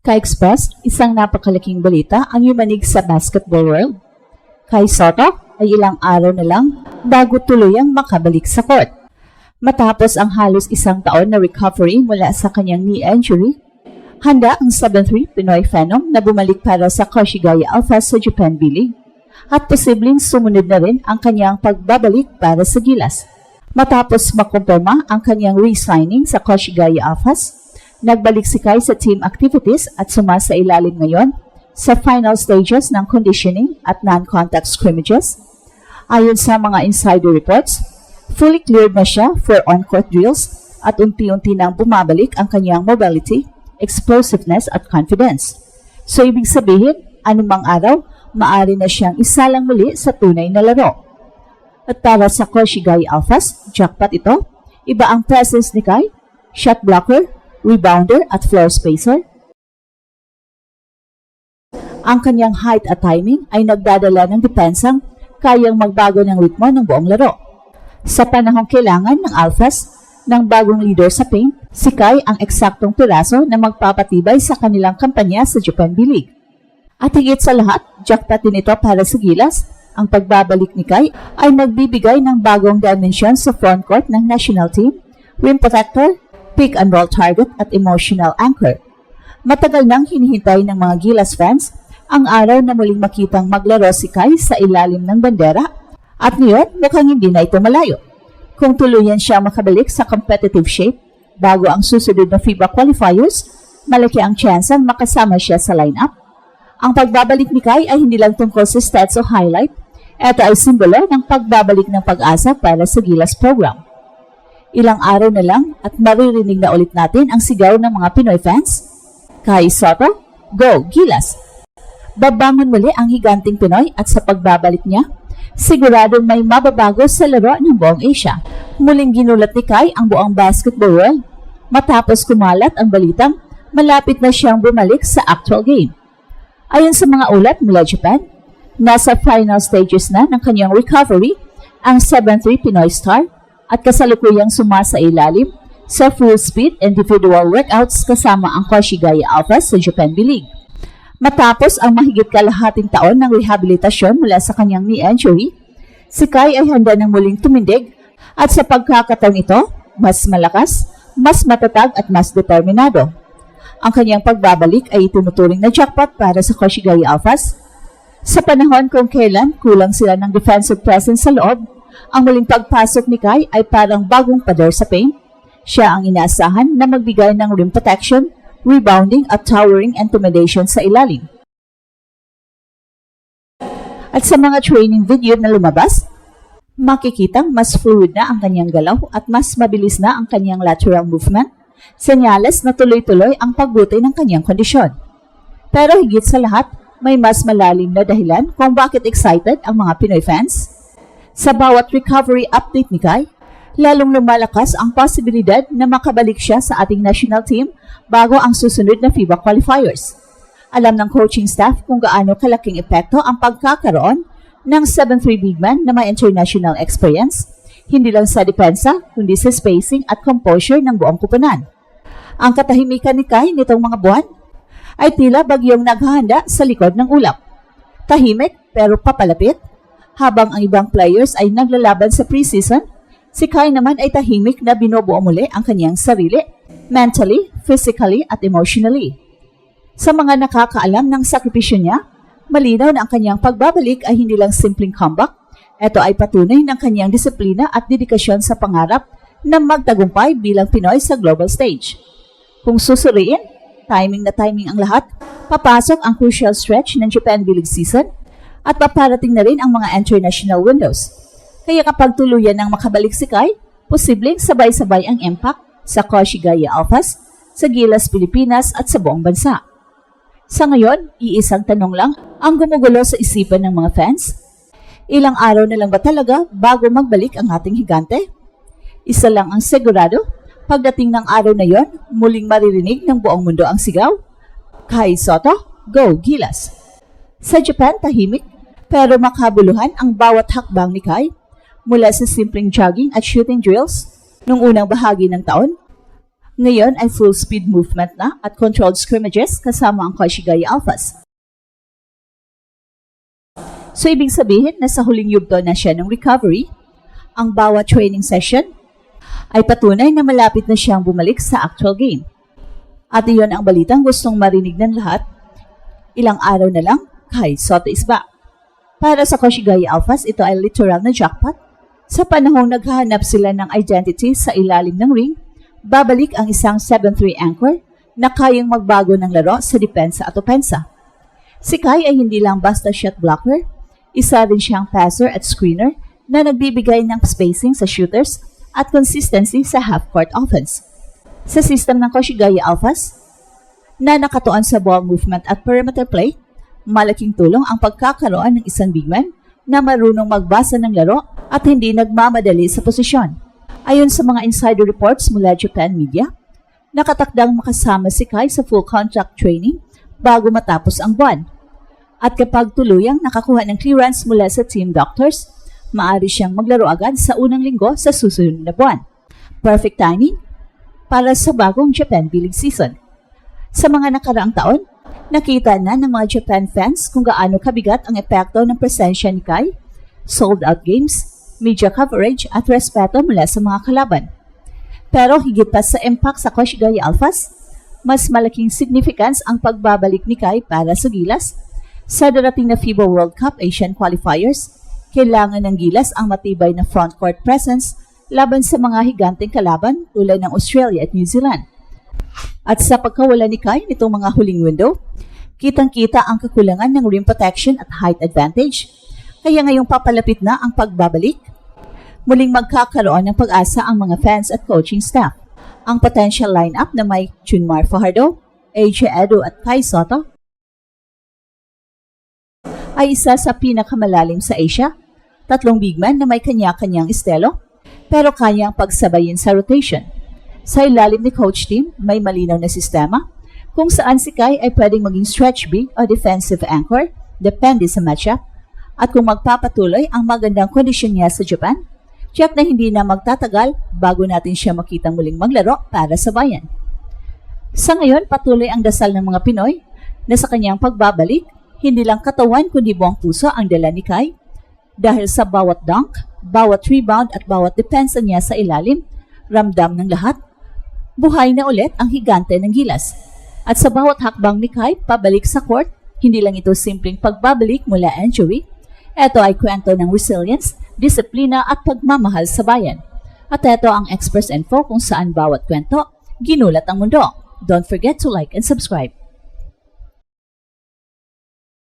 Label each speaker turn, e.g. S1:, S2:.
S1: Ka-Express, isang napakalaking balita ang yumanig sa basketball world. Kay Soto ay ilang araw na lang bago tuluyang makabalik sa court. Matapos ang halos isang taon na recovery mula sa kanyang knee injury, handa ang 7'3" Pinoy Phenom na bumalik para sa Koshigaya Alphas sa Japan B-League at posibleng sumunod na rin ang kanyang pagbabalik para sa Gilas. Matapos makumpirma ang kanyang re-signing sa Koshigaya Alphas, nagbalik si Kai sa team activities at sumasailalim ngayon sa final stages ng conditioning at non-contact scrimmages. Ayon sa mga insider reports, fully cleared na siya for on-court drills at unti-unti nang bumabalik ang kanyang mobility, explosiveness at confidence. So ibig sabihin, anumang araw, maaari na siyang isalang muli sa tunay na laro. At para sa Koshigaya Alphas, jackpot ito, iba ang presence ni Kai, shot blocker, rebounder at floor spacer. Ang kanyang height at timing ay nagdadala ng depensang kayang magbago ng ritmo ng buong laro. Sa panahong kailangan ng Alphas ng bagong leader sa paint, si Kai ang eksaktong piraso na magpapatibay sa kanilang kampanya sa Japan B-League. At higit sa lahat, jackpot din ito para sa Gilas. Ang pagbabalik ni Kai ay nagbibigay ng bagong dimension sa frontcourt ng national team, rim protector, pick and roll target at emotional anchor. Matagal nang hinihintay ng mga Gilas fans ang araw na muling makitang maglaro si Kai sa ilalim ng bandera at ngayon mukhang hindi na ito malayo. Kung tuluyan siya makabalik sa competitive shape bago ang susunod na FIBA qualifiers, malaki ang tsansang makasama siya sa lineup. Ang pagbabalik ni Kai ay hindi lang tungkol sa stats o highlight. Ito ay simbolo ng pagbabalik ng pag-asa para sa Gilas program. Ilang araw na lang at maririnig na ulit natin ang sigaw ng mga Pinoy fans. Kai Soto, go Gilas! Babangon muli ang higanting Pinoy at sa pagbabalik niya, siguradong may mababago sa laro ng buong Asia. Muling ginulat ni Kai ang buong basketball world matapos kumalat ang balitang malapit na siyang bumalik sa actual game. Ayon sa mga ulat mula Japan, nasa final stages na ng kanyang recovery ang 7'3" Pinoy star at kasalukuyang sumasailalim sa full speed individual workouts kasama ang Koshigaya Alphas sa Japan B-League. Matapos ang mahigit kalahating taon ng rehabilitasyon mula sa kanyang knee injury, si Kai ay handa ng muling tumindig at sa pagkakataon ito, mas malakas, mas matatag at mas determinado. Ang kanyang pagbabalik ay itinuturing na jackpot para sa Koshigaya Alphas. Sa panahon kung kailan kulang sila ng defensive presence sa loob, ang muling pagpasok ni Kai ay parang bagong pader sa paint. Siya ang inaasahan na magbigay ng rim protection, rebounding at towering intimidation sa ilalim. At sa mga training video na lumabas, makikitang mas fluid na ang kanyang galaw at mas mabilis na ang kanyang lateral movement, senyales na tuloy-tuloy ang pagbuti ng kanyang kondisyon. Pero higit sa lahat, may mas malalim na dahilan kung bakit excited ang mga Pinoy fans. Sa bawat recovery update ni Kai, lalong lumalakas ang posibilidad na makabalik siya sa ating national team bago ang susunod na FIBA qualifiers. Alam ng coaching staff kung gaano kalaking epekto ang pagkakaroon ng 7'3" big man na may international experience, hindi lang sa depensa, kundi sa spacing at composure ng buong kupunan. Ang katahimikan ni Kai nitong mga buwan ay tila bagyong naghahanda sa likod ng ulap. Tahimik pero papalapit. Habang ang ibang players ay naglalaban sa preseason, si Kai naman ay tahimik na binubuo muli ang kanyang sarili, mentally, physically at emotionally. Sa mga nakakaalam ng sakripisyo niya, malinaw na ang kanyang pagbabalik ay hindi lang simpleng comeback. Ito ay patunay ng kanyang disiplina at dedikasyon sa pangarap na magtagumpay bilang Pinoy sa global stage. Kung susuriin, timing na timing ang lahat, papasok ang crucial stretch ng Japan B-League season at paparating na rin ang mga international windows. Kaya kapag tuluyan ng makabalik si Kai, posibleng sabay-sabay ang impact sa Koshigaya Alphas, sa Gilas Pilipinas at sa buong bansa. Sa ngayon, iisang tanong lang ang gumugulo sa isipan ng mga fans. Ilang araw na lang ba talaga bago magbalik ang ating higante? Isa lang ang sigurado, pagdating ng araw na yon, muling maririnig ng buong mundo ang sigaw. Kai Soto, go Gilas! Sa Japan, tahimik, pero makabuluhan ang bawat hakbang ni Kai mula sa simpleng jogging at shooting drills noong unang bahagi ng taon Ngayon ay full speed movement na at controlled scrimmages kasama ang Koshigaya Alphas. So ibig sabihin na sa huling yugto na siya ng recovery, ang bawat training session ay patunay na malapit na siyang bumalik sa actual game. At iyon ang balitang gustong marinig ng lahat. Ilang araw na lang, Kai Sotto is back. Para sa Koshigaya Alphas, ito ay literal na jackpot. Sa panahong naghahanap sila ng identity sa ilalim ng ring, babalik ang isang 7-3 anchor na kayang magbago ng laro sa depensa at opensa. Si Kai ay hindi lang basta shot blocker, isa rin siyang passer at screener na nagbibigay ng spacing sa shooters at consistency sa half-court offense. Sa system ng Koshigaya Alphas, na nakatuon sa ball movement at perimeter play, malaking tulong ang pagkakaroon ng isang big man na marunong magbasa ng laro at hindi nagmamadali sa posisyon. Ayon sa mga insider reports mula Japan media, nakatakdang makasama si Kai sa full contract training bago matapos ang buwan. At kapag tuluyang nakakuha ng clearance mula sa team doctors, maaari siyang maglaro agad sa unang linggo sa susunod na buwan. Perfect timing para sa bagong Japan B-League season. Sa mga nakaraang taon, nakita na ng mga Japan fans kung gaano kabigat ang epekto ng presensya ni Kai, sold-out games, media coverage at respeto mula sa mga kalaban. Pero higit pa sa impact sa Koshigaya Alphas, mas malaking significance ang pagbabalik ni Kai para sa Gilas. Sa darating na FIBA World Cup Asian Qualifiers, kailangan ng Gilas ang matibay na frontcourt presence laban sa mga higanteng kalaban tulad ng Australia at New Zealand. At sa pagkawala ni Kai nitong mga huling window, kitang-kita ang kakulangan ng rim protection at height advantage. Kaya ngayong papalapit na ang pagbabalik, muling magkakaroon ng pag-asa ang mga fans at coaching staff. Ang potential lineup na may Junmar Fajardo, AJ Edo at Kai Sotto ay isa sa pinakamalalim sa Asia, 3 big man na may kanya-kanyang estilo, pero kayang pagsabayin sa rotation. Sa ilalim ni coach team, may malinaw na sistema kung saan si Kai ay pwedeng maging stretch big o defensive anchor, depende sa matchup. At kung magpapatuloy ang magandang kondisyon niya sa Japan, tiyak na hindi na magtatagal bago natin siya makitang muling maglaro para sa bayan. Sa ngayon, patuloy ang dasal ng mga Pinoy na sa kanyang pagbabalik, hindi lang katawan kundi buong puso ang dala ni Kai. Dahil sa bawat dunk, bawat rebound at bawat depensa niya sa ilalim, ramdam ng lahat, buhay na ulit ang higante ng Gilas. At sa bawat hakbang ni Kai pabalik sa court, hindi lang ito simpleng pagbabalik mula injury. Ito ay kwento ng resilience, disiplina at pagmamahal sa bayan. At ito ang Experts Info kung saan bawat kwento, ginulat ang mundo. Don't forget to like and subscribe.